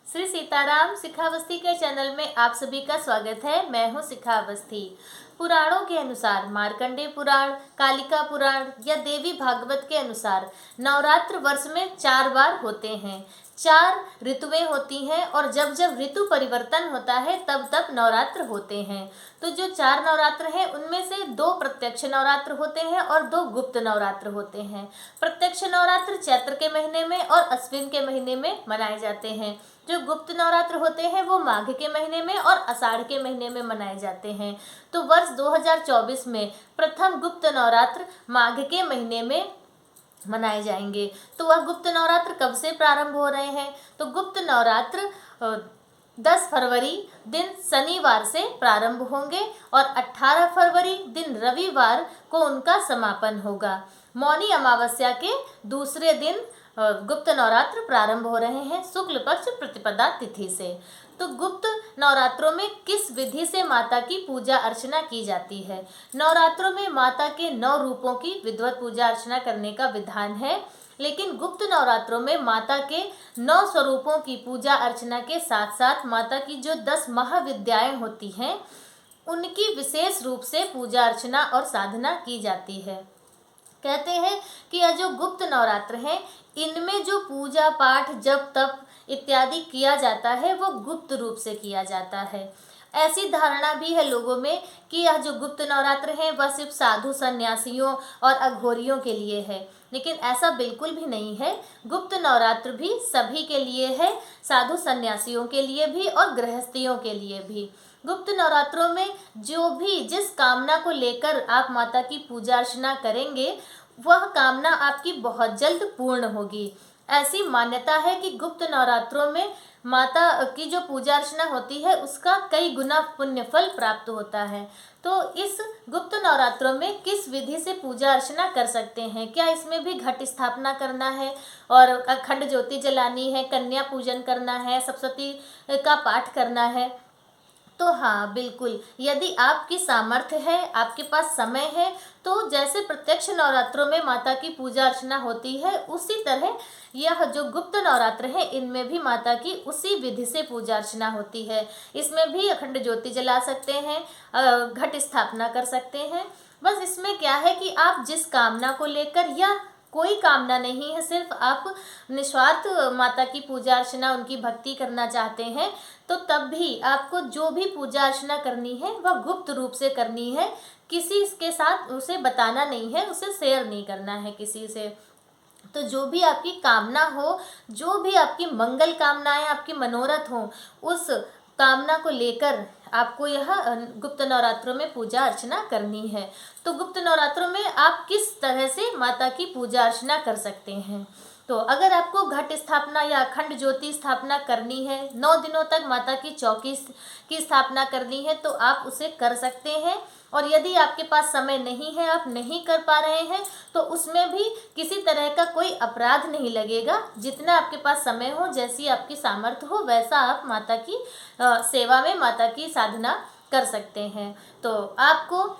श्री सीताराम शिखावस्थी के चैनल में आप सभी का स्वागत है। मैं हूं शिखा अवस्थी। पुराणों के अनुसार मार्कंडेय पुराण, कालिका पुराण या देवी भागवत के अनुसार नवरात्र वर्ष में 4 बार होते हैं। 4 ऋतुएं होती हैं और जब जब ऋतु परिवर्तन होता है तब तब नवरात्र होते हैं। तो जो 4 नवरात्र हैं उनमें से 2 प्रत्यक्ष नवरात्र होते हैं और 2 गुप्त नवरात्र होते हैं। प्रत्यक्ष नवरात्र चैत्र के महीने में और अश्विन के महीने में मनाए जाते हैं। जो गुप्त नवरात्र होते हैं वो माघ के महीने में और आषाढ़ के महीने में मनाए जाते हैं। तो वर्ष 2024 में प्रथम गुप्त नवरात्र माघ के महीने में मनाए जाएंगे। तो वह गुप्त नवरात्र कब से प्रारंभ हो रहे हैं? तो गुप्त नवरात्र 10 फरवरी दिन शनिवार से प्रारंभ होंगे और 18 फरवरी दिन रविवार को उनका समापन होगा। मौनी अमावस्या के दूसरे दिन गुप्त नवरात्र प्रारंभ हो रहे हैं शुक्ल पक्ष प्रतिपदा तिथि से। तो गुप्त नवरात्रों में किस विधि से माता की पूजा अर्चना की जाती है? नवरात्रों में माता के 9 रूपों की विधिवत पूजा अर्चना करने का विधान है, लेकिन गुप्त नवरात्रों में माता के 9 स्वरूपों की पूजा अर्चना के साथ साथ माता की जो 10 महाविद्याएं होती हैं उनकी विशेष रूप से पूजा अर्चना और साधना की जाती है। कहते हैं कि यह जो गुप्त नवरात्र हैं इनमें जो पूजा पाठ जप तप इत्यादि किया जाता है वो गुप्त रूप से किया जाता है। ऐसी धारणा भी है लोगों में कि यह जो गुप्त नवरात्र हैं वह सिर्फ साधु सन्यासियों और अघोरियों के लिए है, लेकिन ऐसा बिल्कुल भी नहीं है। गुप्त नवरात्र भी सभी के लिए है, साधु सन्यासियों के लिए भी और गृहस्थियों के लिए भी। गुप्त नवरात्रों में जो भी जिस कामना को लेकर आप माता की पूजा अर्चना करेंगे वह कामना आपकी बहुत जल्द पूर्ण होगी। ऐसी मान्यता है कि गुप्त नवरात्रों में माता की जो पूजा अर्चना होती है उसका कई गुना पुण्य फल प्राप्त होता है। तो इस गुप्त नवरात्रों में किस विधि से पूजा अर्चना कर सकते हैं? क्या इसमें भी घट स्थापना करना है और अखंड ज्योति जलानी है, कन्या पूजन करना है, सप्तशती का पाठ करना है? तो हाँ बिल्कुल, यदि आपकी सामर्थ्य है, आपके पास समय है, तो जैसे प्रत्यक्ष नवरात्रों में माता की पूजा अर्चना होती है उसी तरह यह जो गुप्त नवरात्र है इनमें भी माता की उसी विधि से पूजा अर्चना होती है। इसमें भी अखंड ज्योति जला सकते हैं, घट स्थापना कर सकते हैं। बस इसमें क्या है कि आप जिस कामना को लेकर या कोई कामना नहीं है, सिर्फ आप निस्वार्थ माता की पूजा अर्चना उनकी भक्ति करना चाहते हैं, तो तब भी आपको जो भी पूजा अर्चना करनी है वह गुप्त रूप से करनी है। किसी के साथ उसे बताना नहीं है, उसे शेयर नहीं करना है किसी से। तो जो भी आपकी कामना हो, जो भी आपकी मंगल कामनाएं, आपकी मनोरथ हो, उस कामना को लेकर आपको यह गुप्त नवरात्रों में पूजा अर्चना करनी है। तो गुप्त नवरात्रों में आप किस तरह से माता की पूजा अर्चना कर सकते हैं? तो अगर आपको घट स्थापना या अखंड ज्योति स्थापना करनी है, 9 दिनों तक माता की चौकी की स्थापना करनी है, तो आप उसे कर सकते हैं। और यदि आपके पास समय नहीं है, आप नहीं कर पा रहे हैं, तो उसमें भी किसी तरह का कोई अपराध नहीं लगेगा। जितना आपके पास समय हो, जैसी आपकी सामर्थ्य हो, वैसा आप माता की सेवा में माता की साधना कर सकते हैं। तो आपको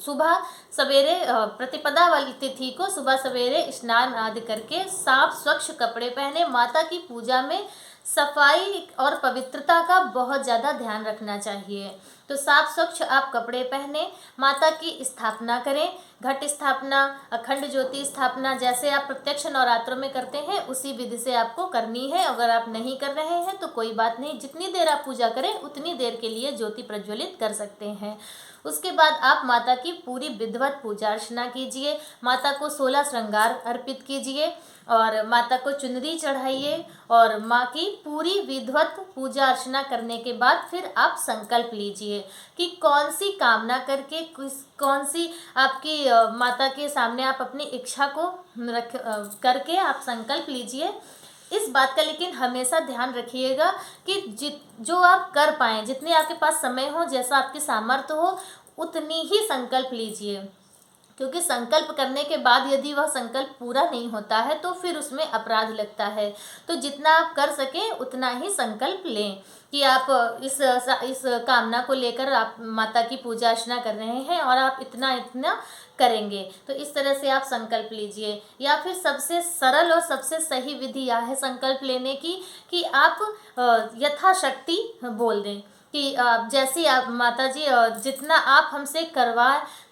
सुबह सवेरे प्रतिपदा वाली तिथि को सुबह सवेरे स्नान आदि करके साफ स्वच्छ कपड़े पहने माता की पूजा में सफाई और पवित्रता का बहुत ज़्यादा ध्यान रखना चाहिए। तो साफ स्वच्छ आप कपड़े पहने माता की स्थापना करें। घट स्थापना, अखंड ज्योति स्थापना जैसे आप प्रत्यक्ष नवरात्रों में करते हैं उसी विधि से आपको करनी है। अगर आप नहीं कर रहे हैं तो कोई बात नहीं, जितनी देर आप पूजा करें उतनी देर के लिए ज्योति प्रज्वलित कर सकते हैं। उसके बाद आप माता की पूरी विधिवत पूजा अर्चना कीजिए, माता को 16 श्रृंगार अर्पित कीजिए और माता को चुनरी चढ़ाइए और माँ की पूरी विधिवत पूजा अर्चना करने के बाद फिर आप संकल्प लीजिए कि कौन सी कामना करके कौन सी आपकी माता के सामने आप अपनी इच्छा को रख करके आप संकल्प लीजिए। इस बात का लेकिन हमेशा ध्यान रखिएगा कि जो आप कर पाएँ, जितने आपके पास समय हो, जैसा आपकी सामर्थ्य हो, उतनी ही संकल्प लीजिए। क्योंकि संकल्प करने के बाद यदि वह संकल्प पूरा नहीं होता है तो फिर उसमें अपराध लगता है। तो जितना आप कर सकें उतना ही संकल्प लें कि आप इस कामना को लेकर आप माता की पूजा अर्चना कर रहे हैं और आप इतना इतना करेंगे। तो इस तरह से आप संकल्प लीजिए। या फिर सबसे सरल और सबसे सही विधि यह है संकल्प लेने की कि आप यथाशक्ति बोल दें कि जैसे आप माता जी जितना आप हमसे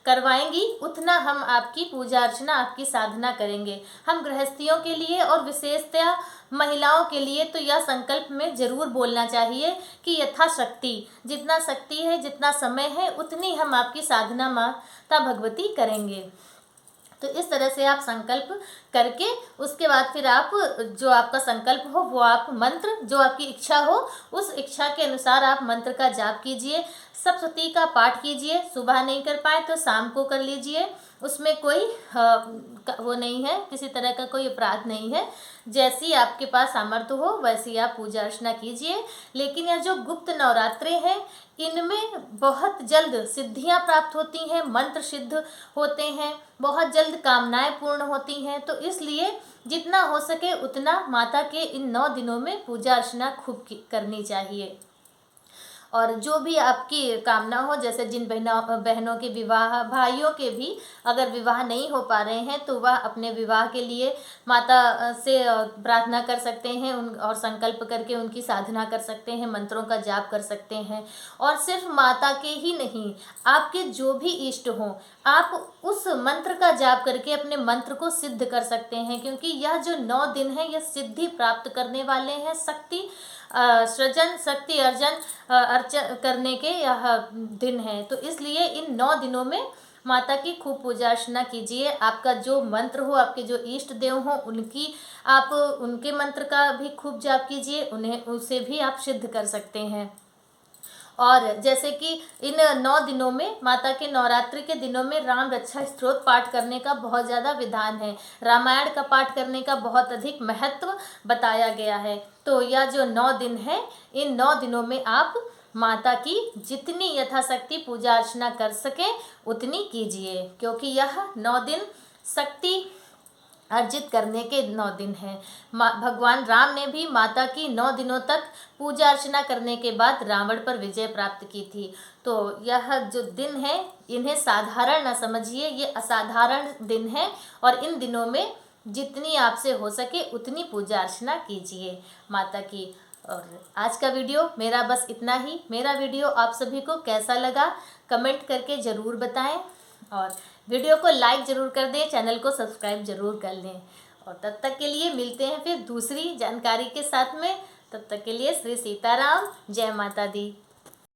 करवाएंगी उतना हम आपकी पूजा अर्चना आपकी साधना करेंगे। हम गृहस्थियों के लिए और विशेषतया महिलाओं के लिए तो यह संकल्प में ज़रूर बोलना चाहिए कि यथाशक्ति जितना शक्ति है जितना समय है उतनी हम आपकी साधना माता भगवती करेंगे। तो इस तरह से आप संकल्प करके उसके बाद फिर आप जो आपका संकल्प हो वो आप मंत्र जो आपकी इच्छा हो उस इच्छा के अनुसार आप मंत्र का जाप कीजिए। सप्तशती का पाठ कीजिए। सुबह नहीं कर पाए तो शाम को कर लीजिए। उसमें कोई वो नहीं है, किसी तरह का कोई अपराध नहीं है। जैसी आपके पास सामर्थ्य हो वैसी आप पूजा अर्चना कीजिए। लेकिन यह जो गुप्त नवरात्रे हैं इनमें बहुत जल्द सिद्धियां प्राप्त होती हैं, मंत्र सिद्ध होते हैं, बहुत जल्द कामनाएं पूर्ण होती हैं। तो इसलिए जितना हो सके उतना माता के इन 9 दिनों में पूजा अर्चना खूब करनी चाहिए। और जो भी आपकी कामना हो, जैसे जिन बहनों के विवाह, भाइयों के भी अगर विवाह नहीं हो पा रहे हैं तो वह अपने विवाह के लिए माता से प्रार्थना कर सकते हैं और संकल्प करके उनकी साधना कर सकते हैं, मंत्रों का जाप कर सकते हैं। और सिर्फ माता के ही नहीं, आपके जो भी इष्ट हों आप उस मंत्र का जाप करके अपने मंत्र को सिद्ध कर सकते हैं। क्योंकि यह जो 9 दिन है यह सिद्धि प्राप्त करने वाले हैं, शक्ति सृजन शक्ति अर्चन करने के यह दिन है। तो इसलिए इन 9 दिनों में माता की खूब पूजा अर्चना कीजिए। आपका जो मंत्र हो, आपके जो इष्ट देव हो आप उनके मंत्र का भी खूब जाप कीजिए, उसे भी आप सिद्ध कर सकते हैं। और जैसे कि इन 9 दिनों में माता के नवरात्रि के दिनों में राम रक्षा स्तोत्र पाठ करने का बहुत ज़्यादा विधान है। रामायण का पाठ करने का बहुत अधिक महत्व बताया गया है। तो यह जो 9 दिन है इन 9 दिनों में आप माता की जितनी यथाशक्ति पूजा अर्चना कर सकें उतनी कीजिए। क्योंकि यह 9 दिन शक्ति अर्जित करने के 9 दिन हैं। भगवान राम ने भी माता की 9 दिनों तक पूजा अर्चना करने के बाद रावण पर विजय प्राप्त की थी। तो यह जो दिन है इन्हें साधारण न समझिए, ये असाधारण दिन है। और इन दिनों में जितनी आपसे हो सके उतनी पूजा अर्चना कीजिए माता की। और आज का वीडियो मेरा बस इतना ही। मेरा वीडियो आप सभी को कैसा लगा कमेंट करके ज़रूर बताएं और वीडियो को लाइक ज़रूर कर दें, चैनल को सब्सक्राइब ज़रूर कर लें। और तब तक के लिए मिलते हैं फिर दूसरी जानकारी के साथ में। तब तक के लिए श्री सीताराम, जय माता दी।